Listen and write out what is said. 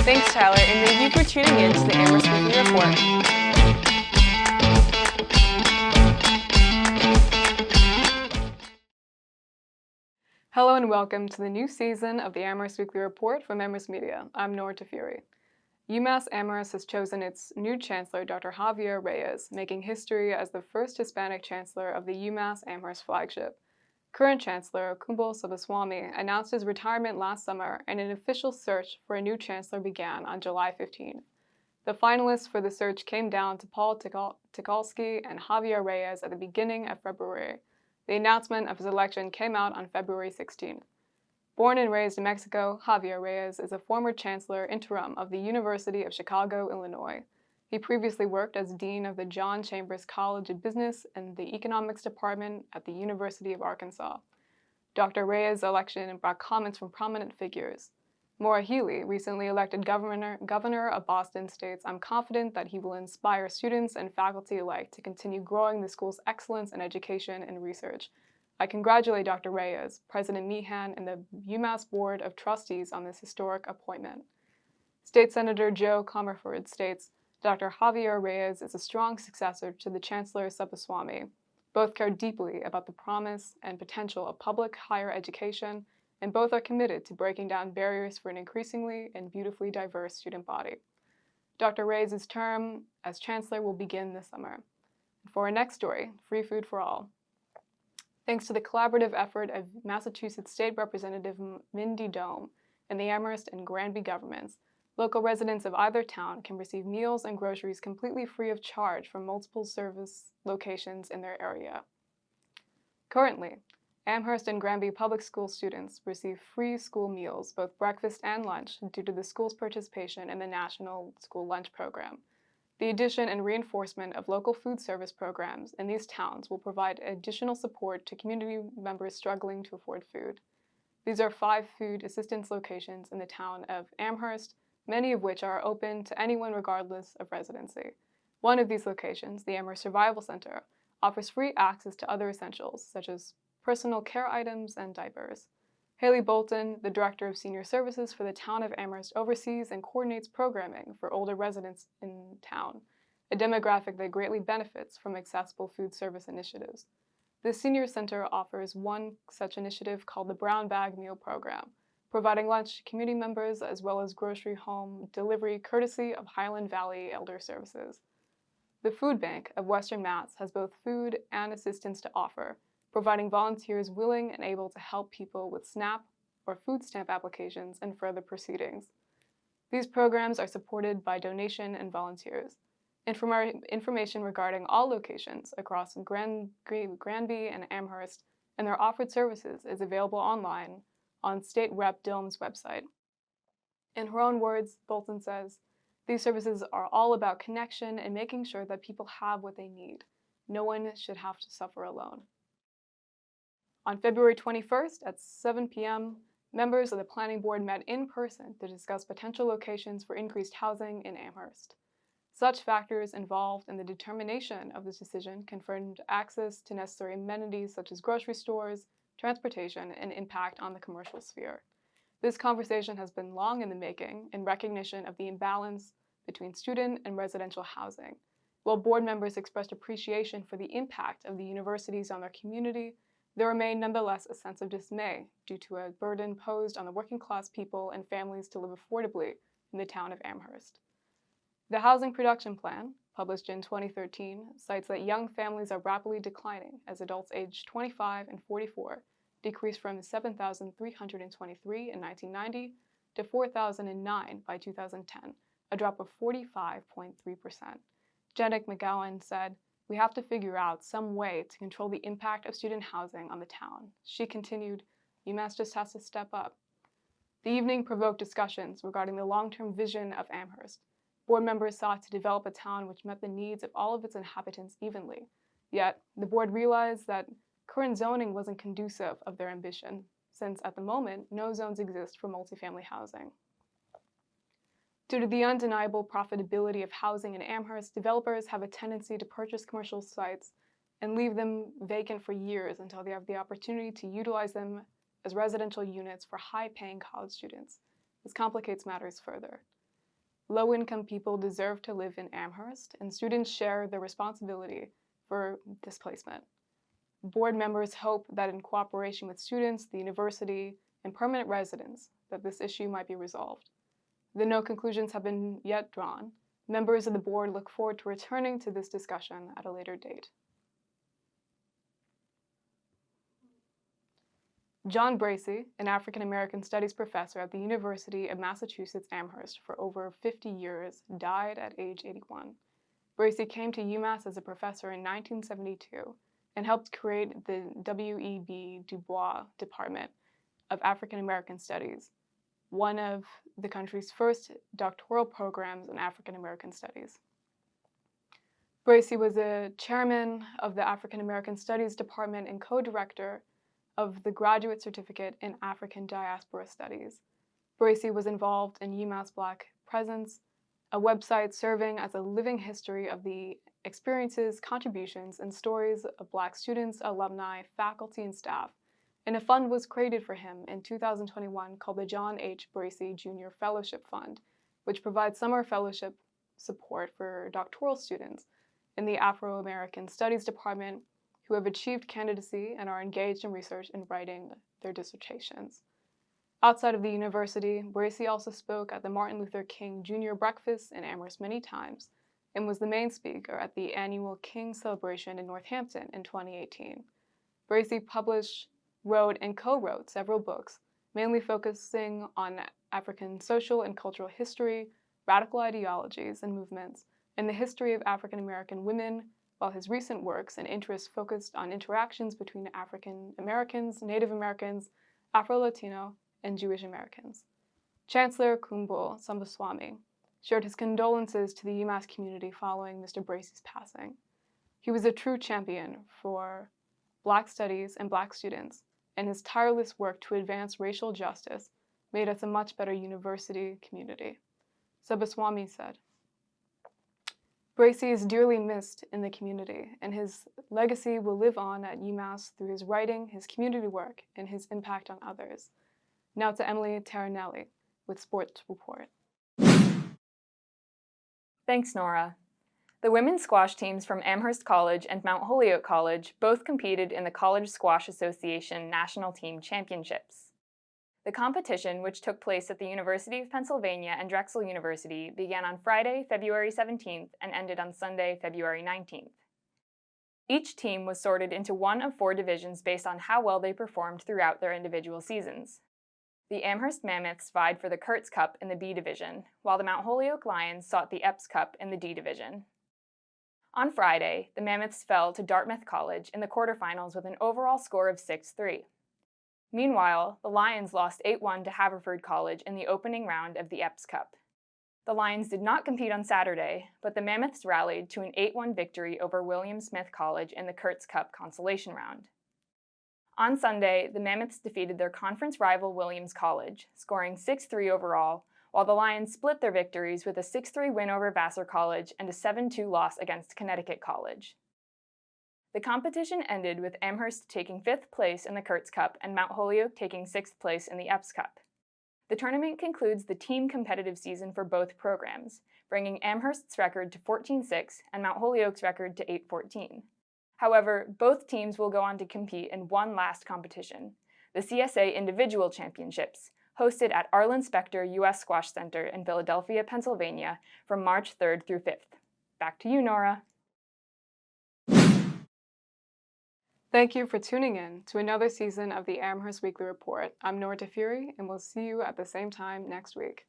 Thanks, Tyler, and thank you for tuning in to the Amherst Weekly Report. Hello and welcome to the new season of the Amherst Weekly Report from Amherst Media. I'm Nora Tafuri. UMass Amherst has chosen its new chancellor, Dr. Javier Reyes, making history as the first Hispanic chancellor of the UMass Amherst flagship. Current Chancellor Kumbal Subbaswamy announced his retirement last summer, and an official search for a new chancellor began on July 15. The finalists for the search came down to Paul Tikalski and Javier Reyes at the beginning of February. The announcement of his election came out on February 16. Born and raised in Mexico, Javier Reyes is a former chancellor interim of the University of Chicago, Illinois. He previously worked as dean of the John Chambers College of Business and the Economics Department at the University of Arkansas. Dr. Reyes' election brought comments from prominent figures. Maura Healey, recently elected governor of Boston, states, "I'm confident that he will inspire students and faculty alike to continue growing the school's excellence in education and research. I congratulate Dr. Reyes, President Meehan, and the UMass Board of Trustees on this historic appointment." State Senator Joe Comerford states, "Dr. Javier Reyes is a strong successor to the Chancellor Subbaswamy. Both care deeply about the promise and potential of public higher education, and both are committed to breaking down barriers for an increasingly and beautifully diverse student body." Dr. Reyes' term as Chancellor will begin this summer. For our next story, free food for all. Thanks to the collaborative effort of Massachusetts State Representative Mindy Dome and the Amherst and Granby governments, local residents of either town can receive meals and groceries completely free of charge from multiple service locations in their area. Currently, Amherst and Granby public school students receive free school meals, both breakfast and lunch, due to the school's participation in the National School Lunch Program. The addition and reinforcement of local food service programs in these towns will provide additional support to community members struggling to afford food. These are 5 food assistance locations in the town of Amherst, many of which are open to anyone regardless of residency. One of these locations, the Amherst Survival Center, offers free access to other essentials, such as personal care items and diapers. Haley Bolton, the Director of Senior Services for the town of Amherst, oversees and coordinates programming for older residents in town, a demographic that greatly benefits from accessible food service initiatives. The Senior Center offers one such initiative called the Brown Bag Meal Program, providing lunch to community members as well as grocery home delivery courtesy of Highland Valley Elder Services. The Food Bank of Western Mass has both food and assistance to offer, providing volunteers willing and able to help people with SNAP or food stamp applications and further proceedings. These programs are supported by donation and volunteers. Information regarding all locations across Granby and Amherst and their offered services is available online on State Rep Dome's website. In her own words, Bolton says, "These services are all about connection and making sure that people have what they need. No one should have to suffer alone." On February 21st at 7 p.m., members of the Planning Board met in person to discuss potential locations for increased housing in Amherst. Such factors involved in the determination of this decision confirmed access to necessary amenities such as grocery stores, transportation, and impact on the commercial sphere. This conversation has been long in the making in recognition of the imbalance between student and residential housing. While board members expressed appreciation for the impact of the universities on their community, there remained nonetheless a sense of dismay due to a burden posed on the working class people and families to live affordably in the town of Amherst. The Housing Production Plan, published in 2013, cites that young families are rapidly declining as adults aged 25 and 44 decreased from 7,323 in 1990 to 4,009 by 2010, a drop of 45.3%. Janet McGowan said, "We have to figure out some way to control the impact of student housing on the town." She continued, "UMass just has to step up." The evening provoked discussions regarding the long-term vision of Amherst. Board members sought to develop a town which met the needs of all of its inhabitants evenly. Yet, the board realized that current zoning wasn't conducive of their ambition, since at the moment, no zones exist for multifamily housing. Due to the undeniable profitability of housing in Amherst, developers have a tendency to purchase commercial sites and leave them vacant for years until they have the opportunity to utilize them as residential units for high-paying college students. This complicates matters further. Low-income people deserve to live in Amherst, and students share the responsibility for displacement. Board members hope that in cooperation with students, the university, and permanent residents, that this issue might be resolved. Though no conclusions have been yet drawn, members of the board look forward to returning to this discussion at a later date. John Bracey, an African American Studies professor at the University of Massachusetts Amherst for over 50 years, died at age 81. Bracey came to UMass as a professor in 1972 and helped create the W.E.B. Du Bois Department of African American Studies, one of the country's first doctoral programs in African American Studies. Bracey was a chairman of the African American Studies Department and co-director of the Graduate Certificate in African Diaspora Studies. Bracey was involved in UMass Black Presence, a website serving as a living history of the experiences, contributions, and stories of Black students, alumni, faculty, and staff, and a fund was created for him in 2021 called the John H. Bracey Jr. Fellowship Fund, which provides summer fellowship support for doctoral students in the Afro-American Studies Department who have achieved candidacy and are engaged in research and writing their dissertations. Outside of the university, Bracey also spoke at the Martin Luther King Jr. Breakfast in Amherst many times and was the main speaker at the annual King Celebration in Northampton in 2018. Bracey published, wrote, and co-wrote several books, mainly focusing on African social and cultural history, radical ideologies and movements, and the history of African American women, while his recent works and interests focused on interactions between African Americans, Native Americans, Afro-Latino, and Jewish Americans. Chancellor Kumbo Sambaswamy shared his condolences to the UMass community following Mr. Bracey's passing. He was a true champion for Black studies and Black students, and his tireless work to advance racial justice made us a much better university community. Sambaswamy said, "Bracey is dearly missed in the community, and his legacy will live on at UMass through his writing, his community work, and his impact on others." Now to Emily Taranelli with Sports Report. Thanks, Nora. The women's squash teams from Amherst College and Mount Holyoke College both competed in the College Squash Association National Team Championships. The competition, which took place at the University of Pennsylvania and Drexel University, began on Friday, February 17th and ended on Sunday, February 19th. Each team was sorted into one of 4 divisions based on how well they performed throughout their individual seasons. The Amherst Mammoths vied for the Kurtz Cup in the B division, while the Mount Holyoke Lions sought the Epps Cup in the D division. On Friday, the Mammoths fell to Dartmouth College in the quarterfinals with an overall score of 6-3. Meanwhile, the Lions lost 8-1 to Haverford College in the opening round of the Epps Cup. The Lions did not compete on Saturday, but the Mammoths rallied to an 8-1 victory over William Smith College in the Kurtz Cup consolation round. On Sunday, the Mammoths defeated their conference rival Williams College, scoring 6-3 overall, while the Lions split their victories with a 6-3 win over Vassar College and a 7-2 loss against Connecticut College. The competition ended with Amherst taking 5th place in the Kurtz Cup and Mount Holyoke taking 6th place in the Epps Cup. The tournament concludes the team competitive season for both programs, bringing Amherst's record to 14-6 and Mount Holyoke's record to 8-14. However, both teams will go on to compete in one last competition, the CSA Individual Championships, hosted at Arlen Specter U.S. Squash Center in Philadelphia, Pennsylvania, from March 3rd through 5th. Back to you, Nora. Thank you for tuning in to another season of the Amherst Weekly Report. I'm Nora Fury, and we'll see you at the same time next week.